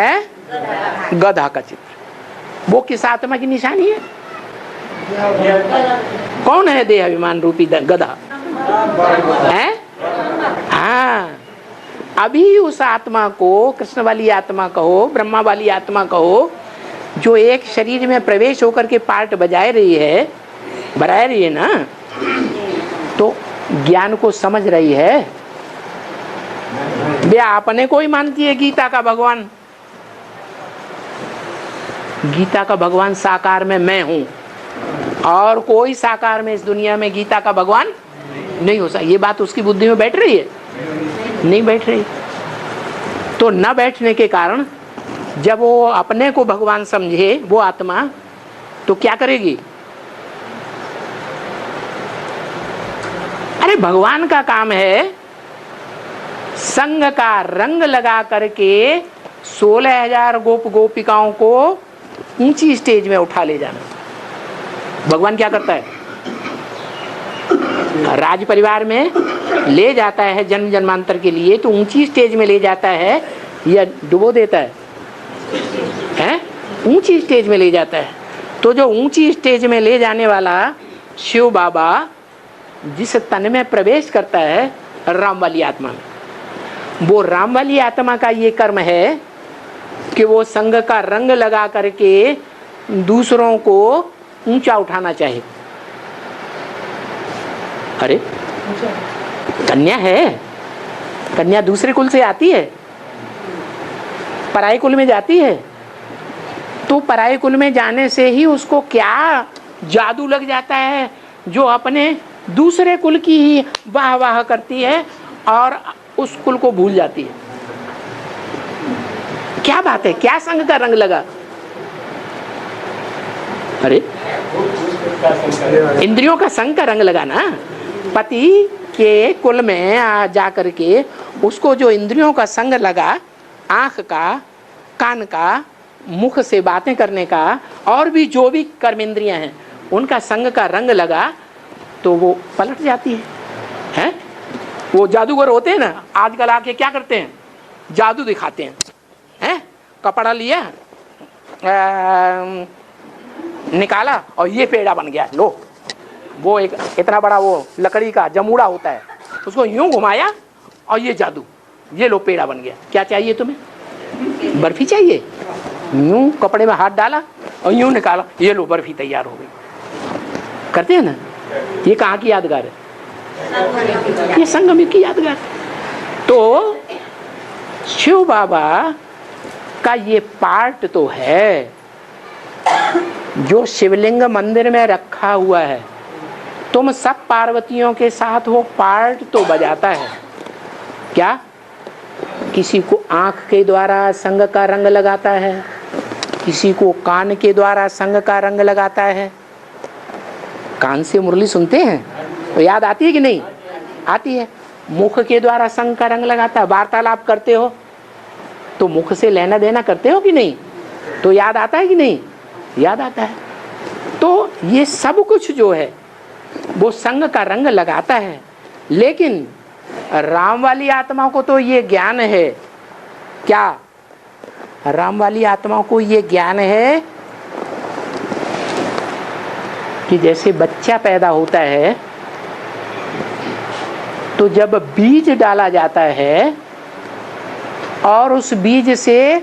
है गधा का चित्र। वो किस आत्मा की निशानी है? कौन है देह अभिमान रूपी गधा? है हाँ, अभी उस आत्मा को, कृष्ण वाली आत्मा कहो, ब्रह्मा वाली आत्मा कहो, जो एक शरीर में प्रवेश होकर के पार्ट बजाए रही है, बनाए रही है ना, तो ज्ञान को समझ रही है। वे अपने को ही मानती है गीता का भगवान। गीता का भगवान साकार में मैं हूं, और कोई साकार में इस दुनिया में गीता का भगवान नहीं हो सकता। ये बात उसकी बुद्धि में बैठ रही है? नहीं बैठ रही। तो न बैठने के कारण जब वो अपने को भगवान समझे वो आत्मा, तो क्या करेगी? अरे भगवान का काम है संग का रंग लगा करके 16,000 गोप गोपिकाओं को ऊंची स्टेज में उठा ले जाना। भगवान क्या करता है? राज परिवार में ले जाता है जन्म जन्मांतर के लिए, तो ऊंची स्टेज में ले जाता है या डुबो देता है? हैं? ऊंची स्टेज में ले जाता है। तो जो ऊंची स्टेज में ले जाने वाला शिव बाबा जिस तन में प्रवेश करता है राम वाली आत्मा में, वो राम वाली आत्मा का ये कर्म है कि वो संग का रंग लगा करके दूसरों को ऊंचा उठाना चाहे। अरे कन्या है, कन्या दूसरे कुल से आती है, पराये कुल में जाती है, तो पराये कुल में जाने से ही उसको क्या जादू लग जाता है जो अपने दूसरे कुल की ही वाह वाह करती है और उस कुल को भूल जाती है। क्या बात है, क्या संग का रंग लगा? अरे इंद्रियों का संग का रंग लगा ना। पति के कुल में जा करके उसको जो इंद्रियों का संग लगा, आंख का, कान का, मुख से बातें करने का, और भी जो भी कर्म इंद्रियां हैं उनका संग का रंग लगा, तो वो पलट जाती है? वो जादूगर होते हैं ना, आजकल आके क्या करते हैं? जादू दिखाते हैं। कपड़ा लिया, निकाला और ये पेड़ा बन गया। लो, वो एक इतना बड़ा वो लकड़ी का जमूड़ा होता है, उसको यूं घुमाया और ये जादू, ये लो पेड़ा बन गया। क्या चाहिए तुम्हें? बर्फी चाहिए? यूं कपड़े में हाथ डाला और यूं निकाला, ये लो बर्फी तैयार हो गई। करते हैं ना? ये कहाँ की यादगार है? ये संगम की यादगार। तो शिव बाबा का ये पार्ट तो है जो शिवलिंग मंदिर में रखा हुआ है। तुम सब पार्वतियों के साथ वो पार्ट तो बजाता है। क्या? किसी को आंख के द्वारा संग का रंग लगाता है, किसी को कान के द्वारा संग का रंग लगाता है। कान से मुरली सुनते हैं तो याद आती है कि नहीं आती है? मुख के द्वारा संग का रंग लगाता है। वार्तालाप करते हो तो मुख से लेना देना करते हो कि नहीं? तो याद आता है कि नहीं? याद आता है। तो ये सब कुछ जो है वो संग का रंग लगाता है। लेकिन राम वाली आत्मा को तो ये ज्ञान है। क्या? राम वाली आत्मा को ये ज्ञान है कि जैसे बच्चा पैदा होता है तो जब बीज डाला जाता है और उस बीज से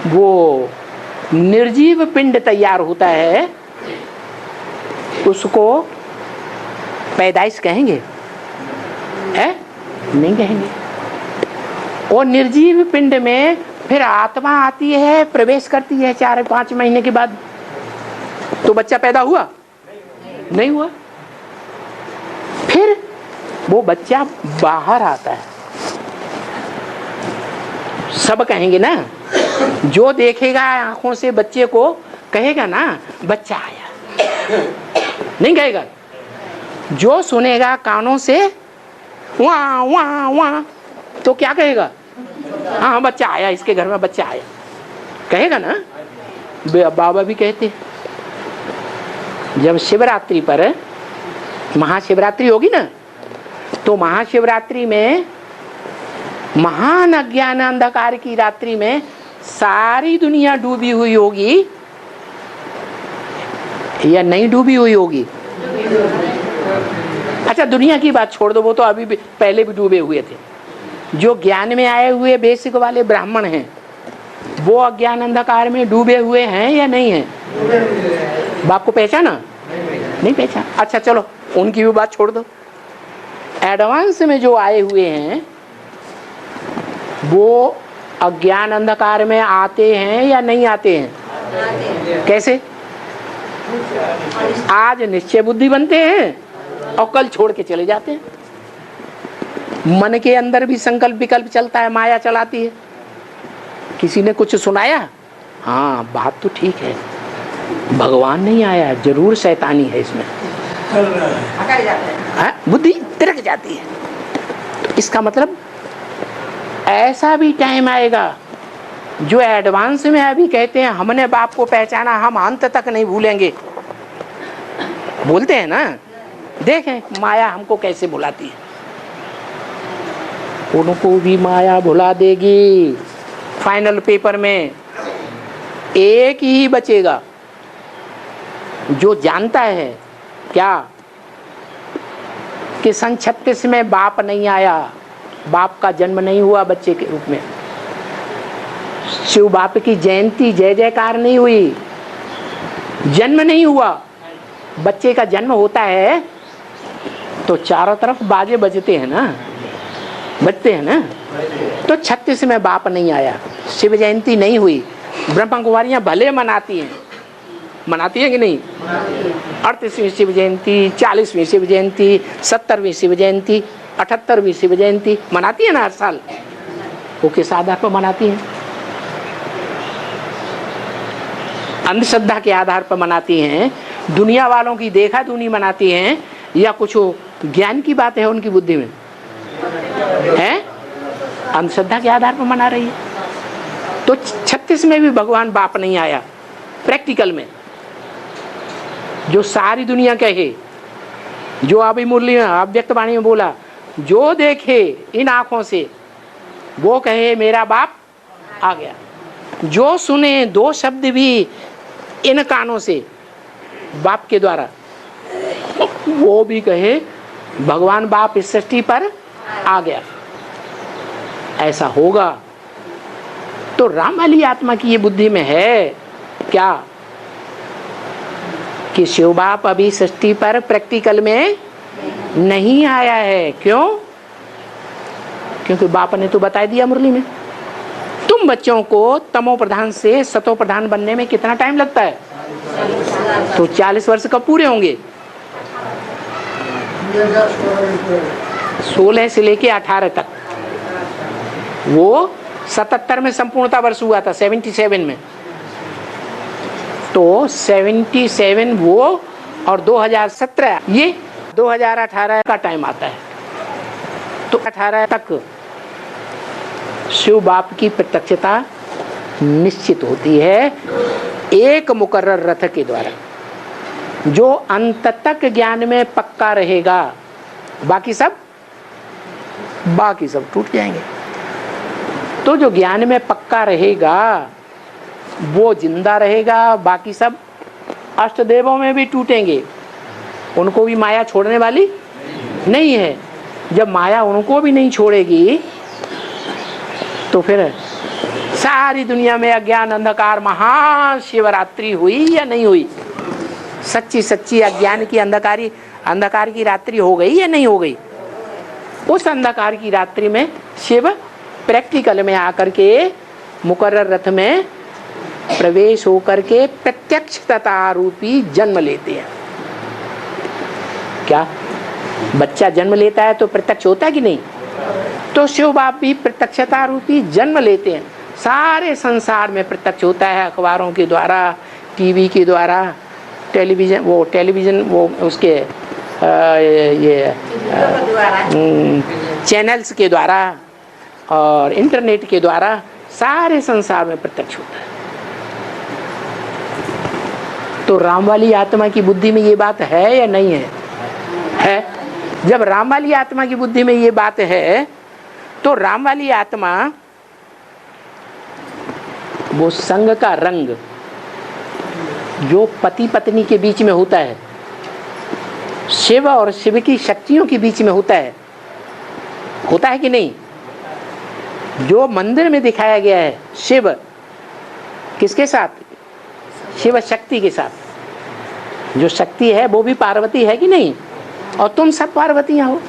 वो निर्जीव पिंड तैयार होता है, उसको पैदाइश कहेंगे? है? नहीं कहेंगे। और निर्जीव पिंड में फिर आत्मा आती है, प्रवेश करती है 4-5 महीने के बाद। तो बच्चा पैदा हुआ? नहीं हुआ। फिर वो बच्चा बाहर आता है। सब कहेंगे ना, जो देखेगा आंखों से बच्चे को कहेगा ना बच्चा आया, नहीं कहेगा। जो सुनेगा कानों से वाह वाह वाह, तो क्या कहेगा? हाँ बच्चा आया, इसके घर में बच्चा आया, कहेगा ना। बाबा भी कहते जब शिवरात्रि पर, महाशिवरात्रि होगी ना, तो महाशिवरात्रि में महान अज्ञान अंधकार की रात्रि में सारी दुनिया डूबी हुई होगी या नहीं डूबी हुई होगी? अच्छा, दुनिया की बात छोड़ दो, वो तो अभी भी पहले भी डूबे हुए थे। जो ज्ञान में आए हुए बेसिक वाले ब्राह्मण हैं, वो अज्ञान अंधकार में डूबे हुए हैं या नहीं है? बाप को पहचाना? नहीं पहचान। अच्छा चलो, उनकी भी बात छोड़ दो। एडवांस में जो आए हुए हैं वो अज्ञान अंधकार में आते हैं या नहीं आते हैं? कैसे? आज निश्चय बुद्धि बनते हैं और कल छोड़ के चले जाते हैं। मन के अंदर भी संकल्प विकल्प चलता है, माया चलाती है। किसी ने कुछ सुनाया, हाँ बात तो ठीक है, भगवान नहीं आया, जरूर शैतानी है इसमें, बुद्धि तिरक जाती है। तो इसका मतलब ऐसा भी टाइम आएगा, जो एडवांस में अभी कहते हैं हमने बाप को पहचाना, हम अंत तक नहीं भूलेंगे, बोलते हैं ना, देखें माया हमको कैसे भुलाती है। उनको भी माया भुला देगी। फाइनल पेपर में एक ही बचेगा जो जानता है क्या कि सन 36 में बाप नहीं आया, बाप का जन्म नहीं हुआ बच्चे के रूप में, शिव बाप की जयंती जय जयकार नहीं हुई, जन्म नहीं हुआ। बच्चे का जन्म होता है तो चारों तरफ बाजे बजते हैं ना, बजते हैं ना। तो 36 में बाप नहीं आया, शिव जयंती नहीं हुई। ब्रह्म कुमारियां भले मनाती हैं, मनाती है कि नहीं? 38वीं शिव जयंती, 40वीं शिव जयंती, 70वीं शिव जयंती, 78वीं शिव जयंती मनाती है ना हर साल। वो किस आधार पर मनाती है? अंधश्रद्धा के आधार पर मनाती हैं, दुनिया वालों की देखा दुनी मनाती हैं, या कुछ ज्ञान की बात है उनकी बुद्धि में है? अंधश्रद्धा के आधार पर मना रही है। तो 36 में भी भगवान बाप नहीं आया। प्रैक्टिकल में जो सारी दुनिया कहे, जो अभी मुरली अव्यक्त वाणी में बोला, जो देखे इन आंखों से वो कहे मेरा बाप आ गया, जो सुने दो शब्द भी इन कानों से बाप के द्वारा, वो भी कहे भगवान बाप इस सृष्टि पर आ गया। ऐसा होगा तो राम वाली आत्मा की ये बुद्धि में है क्या कि शिव बाप अभी सृष्टि पर प्रैक्टिकल में नहीं आया है? क्यों? क्योंकि बाप ने तो बता दिया मुरली में, तुम बच्चों को तमो प्रधान से सतो प्रधान बनने में कितना टाइम लगता है? तो 40 वर्ष कब पूरे होंगे? 16 से लेके 18 तक। वो 77 में संपूर्णता वर्ष हुआ था, 77 में। तो 77 वो और 2017 ये 2018 का टाइम आता है। तो 18 तक शिव बाप की प्रत्यक्षता निश्चित होती है एक मुकर्रर रथ के द्वारा, जो अंत तक ज्ञान में पक्का रहेगा। बाकी सब टूट जाएंगे। तो जो ज्ञान में पक्का रहेगा वो जिंदा रहेगा, बाकी सब अष्टदेवों में भी टूटेंगे, उनको भी माया छोड़ने वाली नहीं है। जब माया उनको भी नहीं छोड़ेगी तो फिर सारी दुनिया में अज्ञान अंधकार महाशिवरात्रि हुई या नहीं हुई? सच्ची सच्ची अज्ञान की अंधकार की रात्रि हो गई या नहीं हो गई? उस अंधकार की रात्रि में शिव प्रैक्टिकल में आकर के मुकर्रर रथ में प्रवेश होकर के प्रत्यक्षता रूपी जन्म लेते हैं। क्या बच्चा जन्म लेता है तो प्रत्यक्ष होता है कि नहीं? तो शिव बाप भी प्रत्यक्षता रूपी जन्म लेते हैं। सारे संसार में प्रत्यक्ष होता है, अखबारों के द्वारा, टीवी के द्वारा, टेलीविजन वो उसके चैनल्स के द्वारा और इंटरनेट के द्वारा सारे संसार में प्रत्यक्ष होता है। तो राम वाली आत्मा की बुद्धि में ये बात है या नहीं है? है। जब राम वाली आत्मा की बुद्धि में ये बात है तो राम वाली आत्मा वो संग का रंग जो पति पत्नी के बीच में होता है, शिव और शिव की शक्तियों के बीच में होता है कि नहीं? जो मंदिर में दिखाया गया है शिव किसके साथ? शिव शक्ति के साथ। जो शक्ति है वो भी पार्वती है कि नहीं? और तुम सब पार्वतियां हो।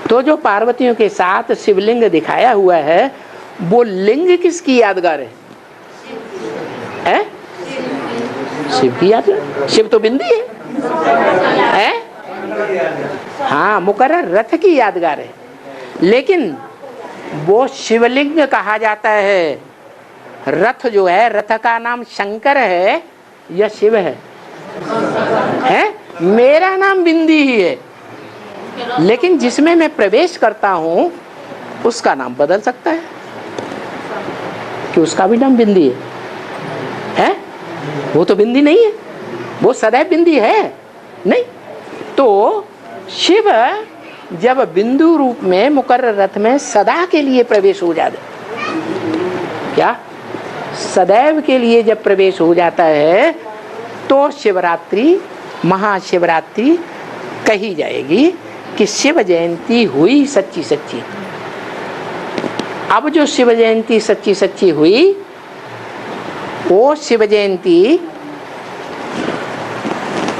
तो जो पार्वतियों के साथ शिवलिंग दिखाया हुआ है, वो लिंग किसकी यादगार है? शिव की यादगार। शिव तो बिंदी है? हाँ, मुकर्रर रथ की यादगार है। लेकिन वो शिवलिंग कहा जाता है। रथ जो है, रथ का नाम शंकर है या शिव है? मेरा नाम बिंदी ही है, लेकिन जिसमें मैं प्रवेश करता हूं उसका नाम बदल सकता है कि उसका भी नाम बिंदी है? वो तो बिंदी नहीं है, वो सदैव बिंदी है नहीं। तो शिव जब बिंदु रूप में मुकर्रर रथ में सदा के लिए प्रवेश हो जाता है, क्या सदैव के लिए जब प्रवेश हो जाता है, तो शिवरात्रि, महाशिवरात्रि कही जाएगी कि शिव जयंती हुई सच्ची सच्ची। अब जो शिव जयंती सच्ची सच्ची हुई, वो शिव जयंती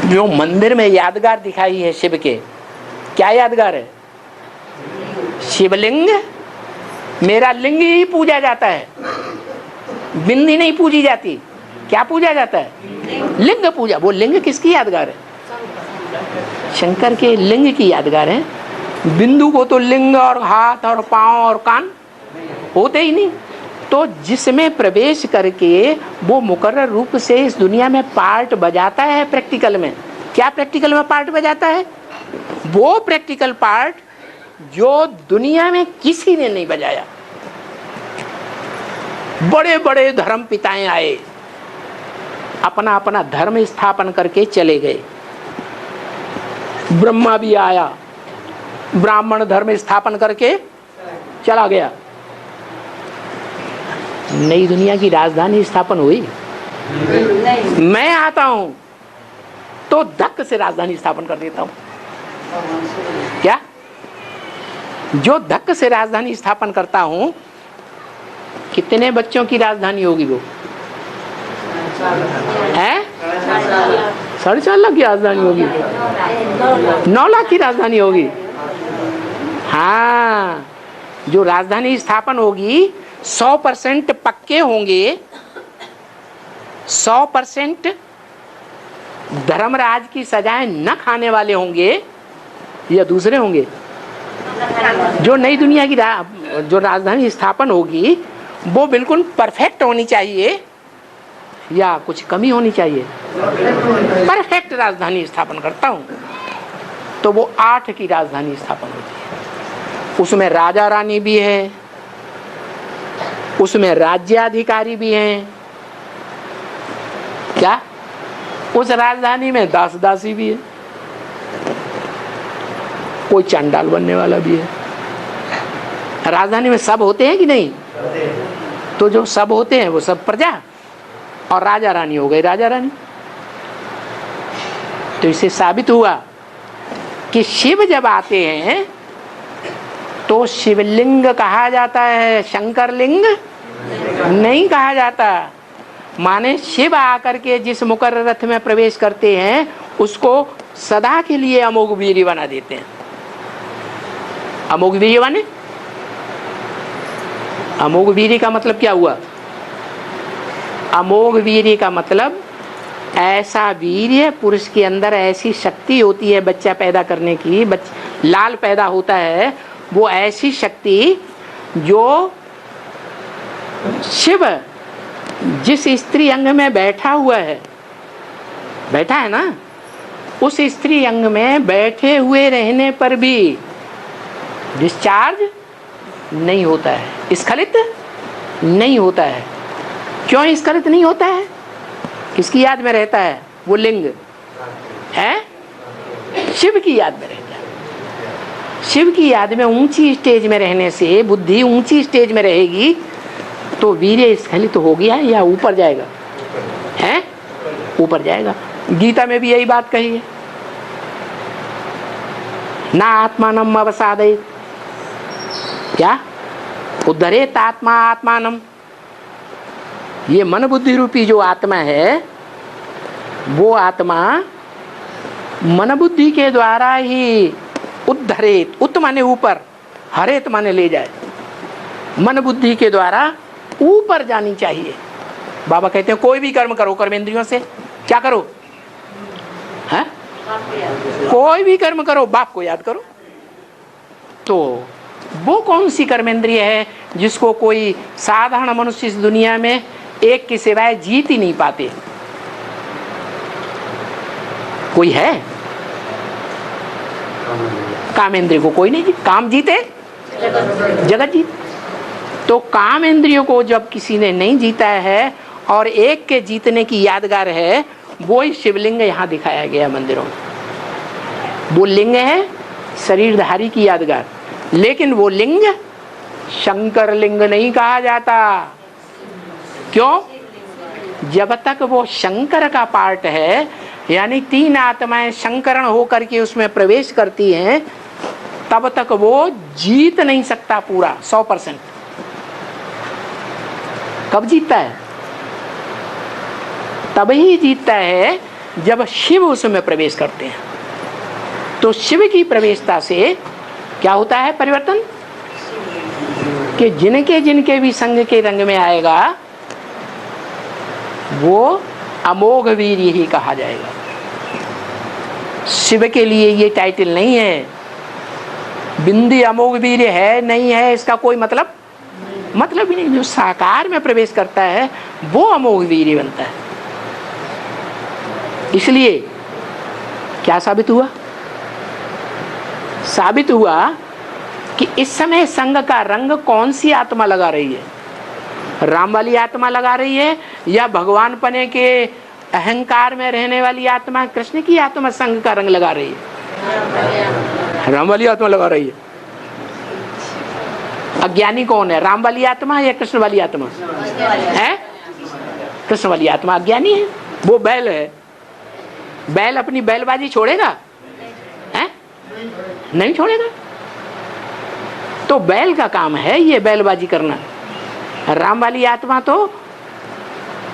जो मंदिर में यादगार दिखाई है शिव के, क्या यादगार है? शिवलिंग। मेरा लिंग ही पूजा जाता है, बिंदी नहीं पूजी जाती। क्या पूजा जाता है? लिंग पूजा। वो लिंग किसकी यादगार है? शंकर के लिंग की यादगार है। बिंदु को तो लिंग और हाथ और पांव और कान होते ही नहीं। तो जिसमें प्रवेश करके वो मुकर्रर रूप से इस दुनिया में पार्ट बजाता है प्रैक्टिकल में। क्या प्रैक्टिकल में पार्ट बजाता है? वो प्रैक्टिकल पार्ट जो दुनिया में किसी ने नहीं बजाया। बड़े बड़े धर्म पिताएं आए, अपना अपना धर्म स्थापन करके चले गए। ब्रह्मा भी आया, ब्राह्मण धर्म स्थापन करके चला गया। नई दुनिया की राजधानी स्थापन हुई? मैं आता हूं तो धक्क से राजधानी स्थापन कर देता हूं। क्या? जो धक्क से राजधानी स्थापन करता हूं, कितने बच्चों की राजधानी होगी वो? है 4.5 लाख की राजधानी होगी, 9 लाख की राजधानी होगी। हाँ, जो राजधानी स्थापन होगी 100% पक्के होंगे, 100% धर्मराज की सजाएं न खाने वाले होंगे या दूसरे होंगे? जो नई दुनिया की जो राजधानी स्थापन होगी वो बिल्कुल परफेक्ट होनी चाहिए या कुछ कमी होनी चाहिए? परफेक्ट राजधानी स्थापन करता हूं तो वो 8 की राजधानी स्थापन होती है। उसमें राजा रानी भी है, उसमें राज्याधिकारी भी हैं। क्या? उस राजधानी में दास दासी भी है, कोई चंडाल बनने वाला भी है। राजधानी में सब होते हैं कि नहीं? तो जो सब होते हैं वो सब प्रजा और राजा रानी हो गए राजा रानी। तो इससे साबित हुआ कि शिव जब आते हैं तो शिवलिंग कहा जाता है, शंकर लिंग नहीं कहा जाता। माने शिव आकर के जिस मुकर्रर रथ में प्रवेश करते हैं उसको सदा के लिए अमोघ वीर्य बना देते हैं। अमोघ वीर्य माने, अमोघ वीर्य का मतलब क्या हुआ? अमोघ वीर्य का मतलब ऐसा वीर्य, पुरुष के अंदर ऐसी शक्ति होती है बच्चा पैदा करने की, लाल पैदा होता है, वो ऐसी शक्ति जो शिव जिस स्त्री अंग में बैठा हुआ है, बैठा है ना, उस स्त्री अंग में बैठे हुए रहने पर भी डिस्चार्ज नहीं होता है, स्खलित नहीं होता है। क्यों स्खलित नहीं होता है? किसकी याद में रहता है? वो लिंग है, शिव की याद में रहता है। शिव की याद में ऊंची स्टेज में रहने से बुद्धि ऊंची स्टेज में रहेगी तो वीर्य स्खलित हो गया या ऊपर जाएगा? हैं? ऊपर जाएगा। गीता में भी यही बात कही है, ना आत्मानम अवसादयेत, क्या उद्धरेत आत्मा आत्मानम। ये मन बुद्धि रूपी जो आत्मा है, वो आत्मा मन बुद्धि के द्वारा ही उद्धरेत, उत माने ऊपर, हरेत माने ले जाए, मन बुद्धि के द्वारा ऊपर जानी चाहिए। बाबा कहते हैं कोई भी कर्म करो कर्मेंद्रियों से, क्या करो? है? कोई भी कर्म करो, बाप को याद करो। तो वो कौन सी कर्मेंद्रिय है जिसको कोई साधारण मनुष्य इस दुनिया में एक के सिवाय जीत ही नहीं पाते? कोई है? काम इंद्रिय को कोई नहीं जीत, काम जीते जगत जीत। तो काम इंद्रियों को जब किसी ने नहीं जीता है और एक के जीतने की यादगार है, वो ही शिवलिंग यहाँ दिखाया गया मंदिरों में। वो लिंग है शरीरधारी की यादगार, लेकिन वो लिंग शंकर लिंग नहीं कहा जाता। क्यों? जब तक वो शंकर का पार्ट है, यानी तीन आत्माएं शंकरण होकर के उसमें प्रवेश करती हैं, तब तक वो जीत नहीं सकता पूरा 100%। कब जीतता है? तब ही जीतता है जब शिव उसमें प्रवेश करते हैं। तो शिव की प्रवेशता से क्या होता है परिवर्तन? कि जिनके जिनके भी संग के रंग में आएगा वो अमोघ वीर्य ही कहा जाएगा। शिव के लिए ये टाइटल नहीं है। बिंदी अमोघ वीर्य है नहीं है इसका कोई मतलब ही नहीं। जो साकार में प्रवेश करता है वो अमोघ वीर्य बनता है। इसलिए क्या साबित हुआ? साबित हुआ कि इस समय संग का रंग कौन सी आत्मा लगा रही है? राम वाली आत्मा लगा रही है या भगवान पने के अहंकार में रहने वाली आत्मा, कृष्ण की आत्मा संग का रंग लगा रही है? राम वाली आत्मा लगा रही है। अज्ञानी कौन है, राम वाली आत्मा या कृष्ण वाली आत्मा है? कृष्ण वाली आत्मा अज्ञानी है। वो बैल है, बैल अपनी बैलबाजी छोड़ेगा? है? नहीं छोड़ेगा। तो बैल का काम है ये बैलबाजी करना। राम वाली आत्मा तो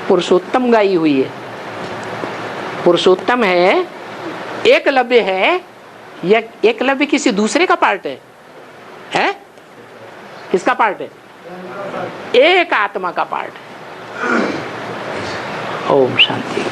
पुरुषोत्तम गाई हुई है, पुरुषोत्तम है, एकलव्य है, या एकलव्य किसी दूसरे का पार्ट है? है? किसका पार्ट है? एक आत्मा का पार्ट है। ओम शांति।